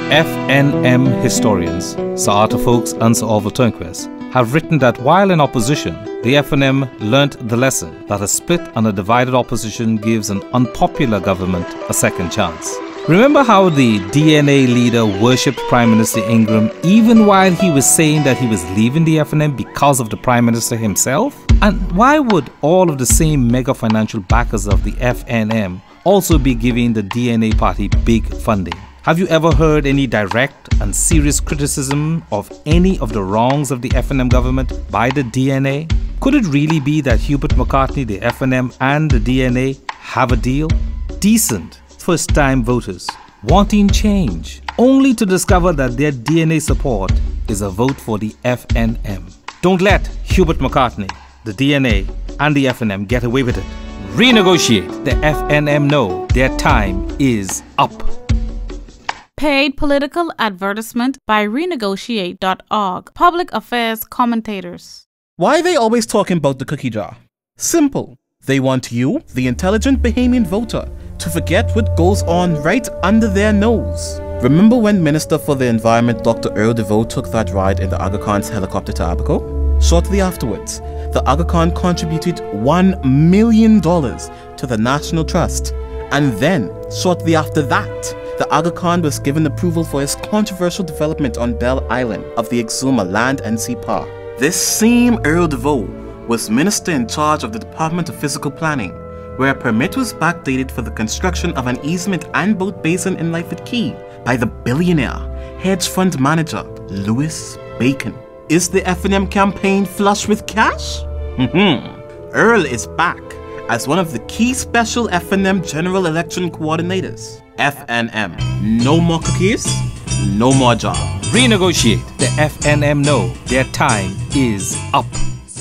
FNM historians, Sir Arthur Folkes and Sir Orville Turnquest, have written that while in opposition, the FNM learnt the lesson that a split and a divided opposition gives an unpopular government a second chance. Remember how the DNA leader worshipped Prime Minister Ingram even while he was saying that he was leaving the FNM because of the Prime Minister himself? And why would all of the same mega financial backers of the FNM also be giving the DNA party big funding? Have you ever heard any direct and serious criticism of any of the wrongs of the FNM government by the DNA? Could it really be that Hubert McCartney, the FNM and the DNA have a deal? Decent first-time voters wanting change, only to discover that their DNA support is a vote for the FNM. Don't let Hubert McCartney, the DNA and the FNM get away with it. Renegotiate. The FNM know their time is up. Paid political advertisement by renegotiate.org. Public affairs commentators. Why are they always talking about the cookie jar? Simple. They want you, the intelligent Bahamian voter, to forget what goes on right under their nose. Remember when Minister for the Environment Dr. Earl DeVoe took that ride in the Aga Khan's helicopter to Abaco? Shortly afterwards, the Aga Khan contributed $1 million to the National Trust. And then, shortly after that, the Aga Khan was given approval for his controversial development on Bell Island of the Exuma Land and Sea Park. This same Earl DeVoe was minister in charge of the Department of Physical Planning, where a permit was backdated for the construction of an easement and boat basin in Lyford Key by the billionaire hedge fund manager Louis Bacon. Is the FNM campaign flush with cash? Earl is back as one of the key special FNM general election coordinators. FNM, no more cookies, no more job. Renegotiate. The FNM know their time is up.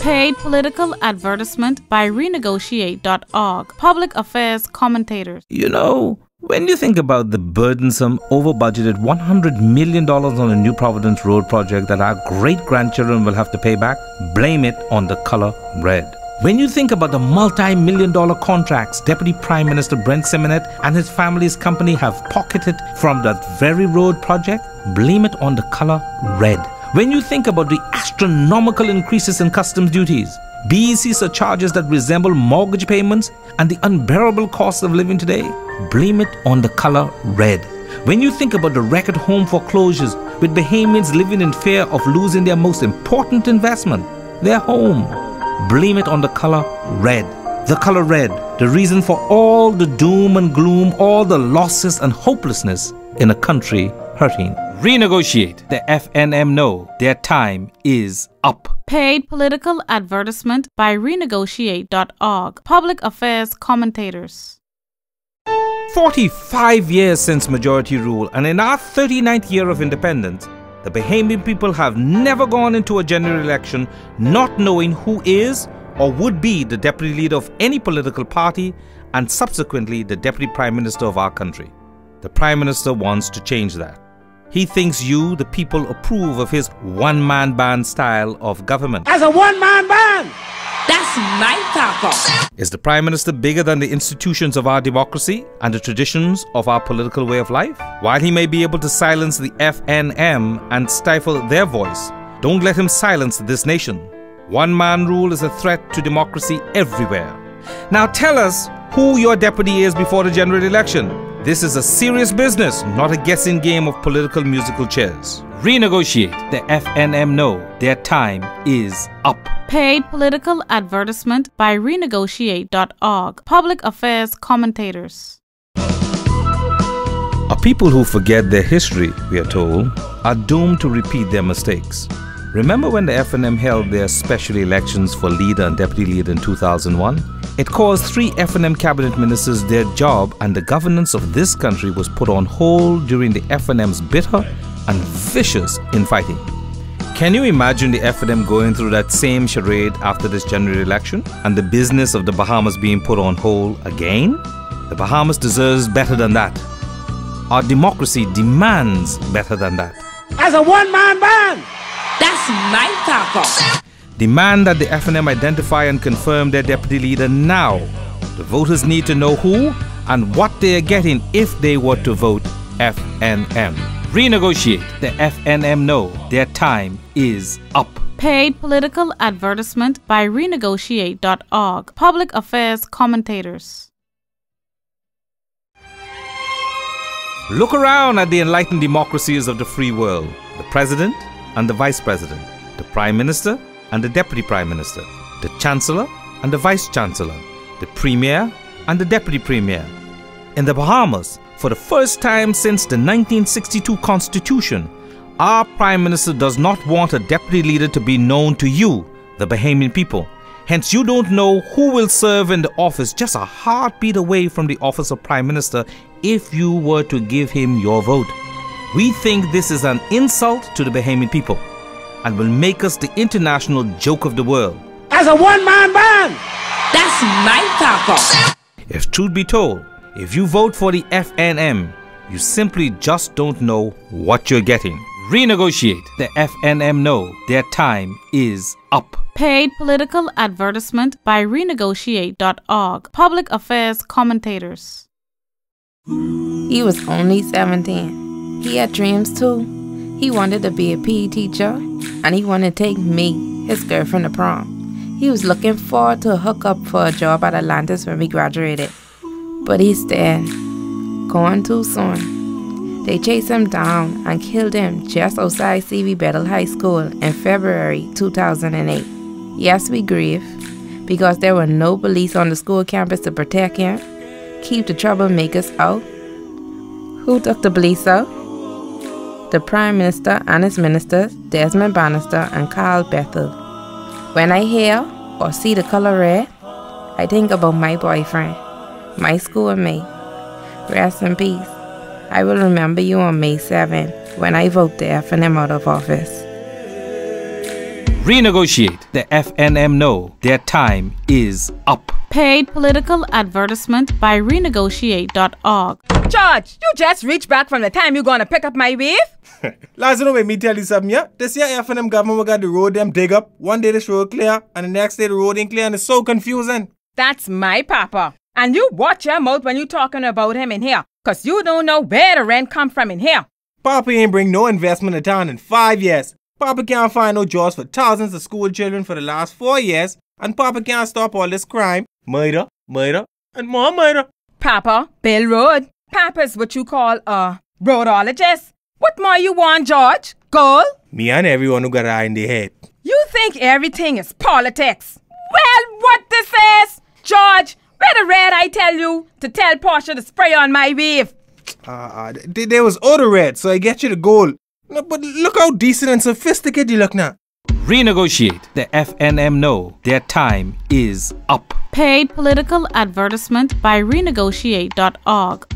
Paid political advertisement by renegotiate.org. Public affairs commentators. You know, when you think about the burdensome, over-budgeted $100 million on a New Providence Road project that our great-grandchildren will have to pay back, blame it on the color red. When you think about the multi-million-dollar contracts Deputy Prime Minister Brent Simonet and his family's company have pocketed from that very road project, blame it on the color red. When you think about the astronomical increases in customs duties, BEC surcharges that resemble mortgage payments, and the unbearable cost of living today, blame it on the color red. When you think about the record home foreclosures, with Bahamians living in fear of losing their most important investment, their home, blame it on the color red. The color red, the reason for all the doom and gloom, all the losses and hopelessness in a country hurting. Renegotiate. The FNM know their time is up. Paid political advertisement by renegotiate.org. Public affairs commentators. 45 years since majority rule, and in our 39th year of independence, the Bahamian people have never gone into a general election not knowing who is or would be the deputy leader of any political party and subsequently the deputy prime minister of our country. The Prime Minister wants to change that. He thinks you, the people, approve of his one-man band style of government. As a one-man band! That's my papa! Is the Prime Minister bigger than the institutions of our democracy and the traditions of our political way of life? While he may be able to silence the FNM and stifle their voice, don't let him silence this nation. One-man rule is a threat to democracy everywhere. Now tell us who your deputy is before the general election. This is a serious business, not a guessing game of political musical chairs. Renegotiate. The FNM know their time is up. Paid political advertisement by renegotiate.org. Public affairs commentators. A people who forget their history, we are told, are doomed to repeat their mistakes. Remember when the FNM held their special elections for leader and deputy leader in 2001? It caused 3 FNM cabinet ministers their job, and the governance of this country was put on hold during the FNM's bitter and vicious infighting. Can you imagine the FNM going through that same charade after this general election and the business of the Bahamas being put on hold again? The Bahamas deserves better than that. Our democracy demands better than that. As a one-man band! That's my papa! Demand that the FNM identify and confirm their deputy leader now. The voters need to know who and what they are getting if they were to vote FNM. Renegotiate. The FNM know their time is up. Paid political advertisement by renegotiate.org. Public affairs commentators. Look around at the enlightened democracies of the free world. The president and the vice president, the prime minister and the deputy prime minister, the chancellor and the vice chancellor, the premier and the deputy premier. In the Bahamas, for the first time since the 1962 Constitution, our Prime Minister does not want a deputy leader to be known to you, the Bahamian people. Hence, you don't know who will serve in the office just a heartbeat away from the office of Prime Minister if you were to give him your vote. We think this is an insult to the Bahamian people and will make us the international joke of the world. As a one-man band, that's my papa. If truth be told, if you vote for the FNM, you simply just don't know what you're getting. Renegotiate. The FNM know their time is up. Paid political advertisement by renegotiate.org. Public affairs commentators. He was only 17. He had dreams too. He wanted to be a PE teacher, and he wanted to take me, his girlfriend, to prom. He was looking forward to a hookup for a job at Atlantis when we graduated. But he's dead. Gone too soon. They chased him down and killed him just outside C.V. Bedell High School in February 2008. Yes, we grieve, because there were no police on the school campus to protect him, keep the troublemakers out. Who took the police out? The Prime Minister and his ministers, Desmond Bannister and Carl Bethel. When I hear or see the color red, I think about my boyfriend, my schoolmate. Rest in peace. I will remember you on May 7 when I vote the FNM out of office. Renegotiate. The FNM know their time is up. Paid political advertisement by renegotiate.org. George, you just reach back from the time you gonna pick up my wave? Last you know, me tell you something, yeah? This year FNM government we got the road them dig up. One day the road clear, and the next day the road ain't clear, and it's so confusing. That's my papa. And you watch your mouth when you talking about him in here, cause you don't know where the rent come from in here. Papa ain't bring no investment in town in 5 years. Papa can't find no jobs for thousands of school children for the last 4 years, and Papa can't stop all this crime, murder, and more murder. Papa, Bill Road. Papa's what you call a roadologist. What more you want, George? Goal? Me and everyone who got an eye in their head. You think everything is politics? Well, what this is? George, where the red I tell you to tell Portia to spray on my wave? There was other red, so I get you the goal. No, but look how decent and sophisticated you look now. Renegotiate. The FNM know their time is up. Paid political advertisement by renegotiate.org.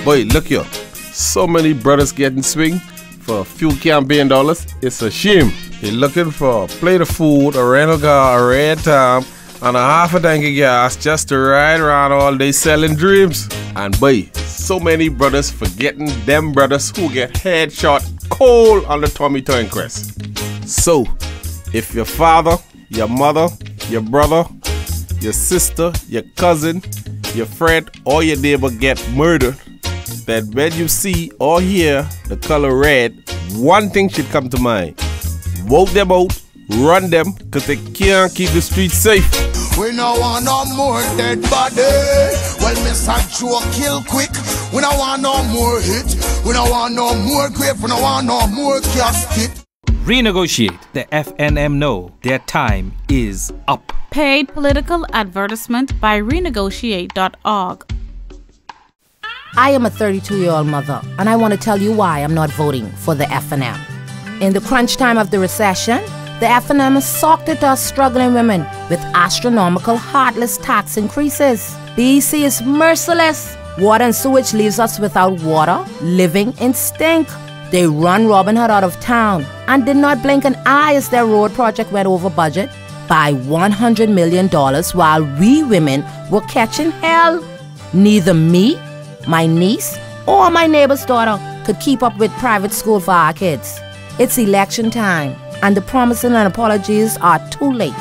Boy, look here. So many brothers getting swing for a few campaign dollars. It's a shame. They're looking for a plate of food, a rental car, a red time, and a half a tank of gas just to ride around all day selling dreams. And boy, so many brothers forgetting them brothers who get headshot cold on the Tommy Turnquest. So, if your father, your mother, your brother, your sister, your cousin, your friend, or your neighbor get murdered, then when you see or hear the color red, one thing should come to mind. Vote them out, run them, cause they can't keep the streets safe. We no want no more dead body. Well, Mr. Joe kill quick. We no want no more hit. We no want no more grave. We no want no more casket. Renegotiate. The FNM know their time is up. Paid political advertisement by renegotiate.org. I am a 32-year-old mother, and I want to tell you why I'm not voting for the FNM. In the crunch time of the recession, the FNM has socked at us struggling women with astronomical, heartless tax increases. The EC is merciless. Water and sewage leaves us without water, living in stink. They run Robin Hood out of town and did not blink an eye as their road project went over budget by $100 million while we women were catching hell. Neither me, my niece, or my neighbor's daughter could keep up with private school for our kids. It's election time, and the promises and apologies are too late.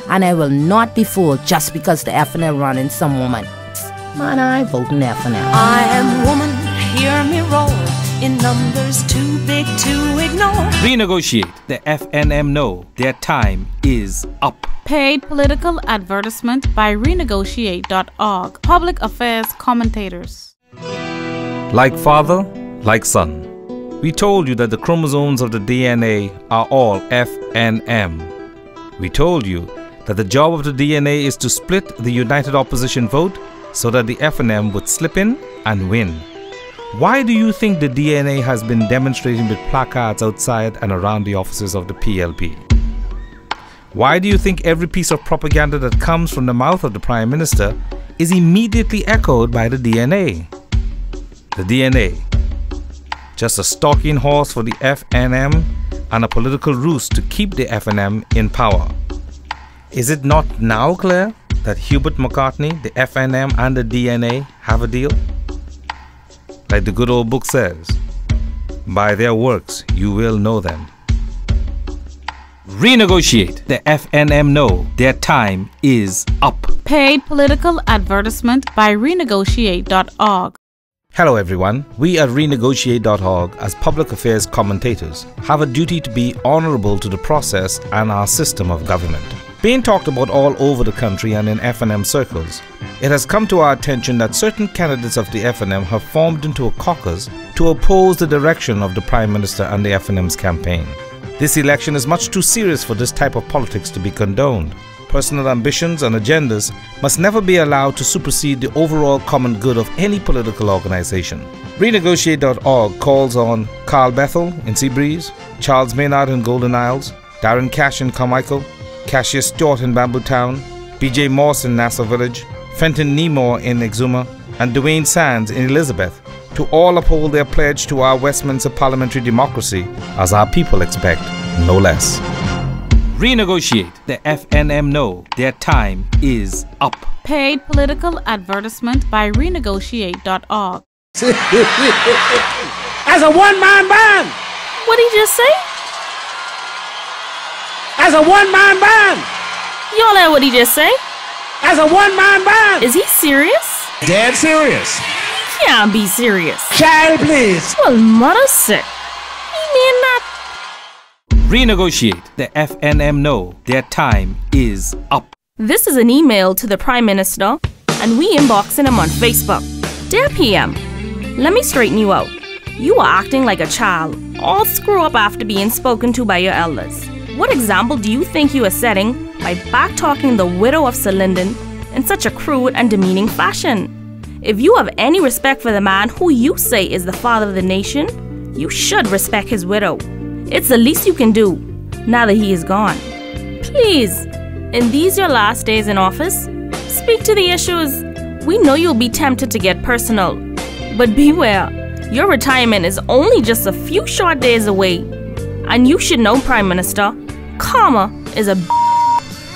And I will not be fooled just because the FNM running some woman. Man, I vote in FNM. I am woman, hear me roar. in numbers too big to ignore. Renegotiate. The FNM know their time is up. Paid political advertisement by renegotiate.org. Public affairs commentators. Like father, like son. We told you that the chromosomes of the DNA are all F and M. We told you that the job of the DNA is to split the united opposition vote so that the FNM would slip in and win. Why do you think the DNA has been demonstrating with placards outside and around the offices of the PLP? Why do you think every piece of propaganda that comes from the mouth of the Prime Minister is immediately echoed by the DNA? The DNA, just a stalking horse for the FNM and a political ruse to keep the FNM in power. Is it not now clear that Hubert McCartney, the FNM and the DNA have a deal? Like the good old book says, by their works you will know them. Renegotiate. The FNM know their time is up. Paid political advertisement by renegotiate.org. Hello everyone, we at renegotiate.org as public affairs commentators have a duty to be honorable to the process and our system of government. Being talked about all over the country and in FNM circles, it has come to our attention that certain candidates of the FNM have formed into a caucus to oppose the direction of the Prime Minister and the FNM's campaign. This election is much too serious for this type of politics to be condoned. Personal ambitions and agendas must never be allowed to supersede the overall common good of any political organization. Renegotiate.org calls on Carl Bethel in Seabreeze, Charles Maynard in Golden Isles, Darren Cash in Carmichael, Cassius Stewart in Bamboo Town, BJ Morse in Nassau Village, Fenton Nemore in Exuma, and Dwayne Sands in Elizabeth to all uphold their pledge to our Westminster parliamentary democracy as our people expect, no less. Renegotiate. The FNM know their time is up. Paid political advertisement by renegotiate.org. As a one-man band! What'd he just say? As a one-man band! Y'all heard what he just say? As a one-man band! Is he serious? Dead serious. He can't be serious. Child, please. Well, mother's sick. He mean that. Renegotiate. The FNM know their time is up. This is an email to the Prime Minister, and we inboxing him on Facebook. Dear PM, let me straighten you out. You are acting like a child, all screw up after being spoken to by your elders. What example do you think you are setting by back-talking the widow of Sir Lyndon in such a crude and demeaning fashion? If you have any respect for the man who you say is the father of the nation, you should respect his widow. It's the least you can do, now that he is gone. Please, in these your last days in office, speak to the issues. We know you'll be tempted to get personal, but beware, your retirement is only just a few short days away. And you should know, Prime Minister, karma is a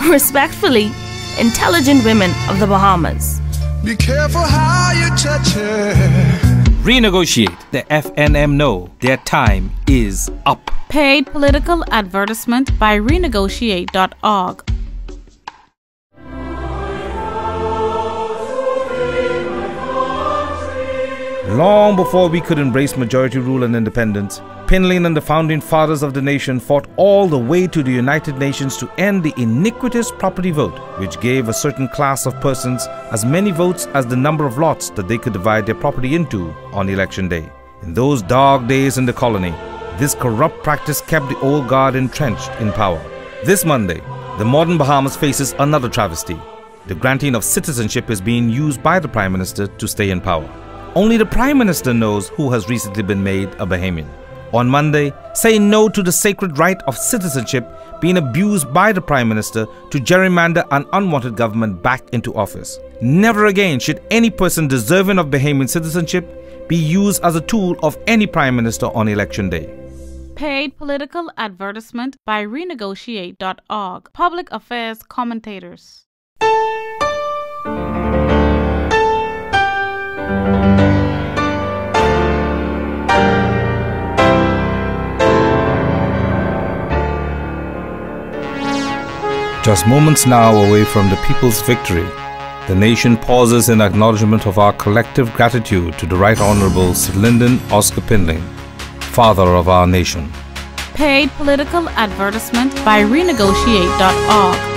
respectfully, intelligent women of the Bahamas. Be careful how you touch her. Renegotiate. The FNM know their time is up. Paid political advertisement by renegotiate.org. Long before we could embrace majority rule and independence, Pinlin and the founding fathers of the nation fought all the way to the United Nations to end the iniquitous property vote, which gave a certain class of persons as many votes as the number of lots that they could divide their property into on election day. In those dark days in the colony, this corrupt practice kept the old guard entrenched in power. This Monday, the modern Bahamas faces another travesty. The granting of citizenship is being used by the Prime Minister to stay in power. Only the Prime Minister knows who has recently been made a Bahamian. On Monday, saying no to the sacred right of citizenship being abused by the Prime Minister to gerrymander an unwanted government back into office. Never again should any person deserving of Bahamian citizenship be used as a tool of any Prime Minister on election day. Paid political advertisement by renegotiate.org. Public affairs commentators. Just moments now away from the people's victory, The nation pauses in acknowledgement of our collective gratitude to the Right Honorable Sir Lyndon Oscar Pindling, Father of our nation. Paid political advertisement by renegotiate.org.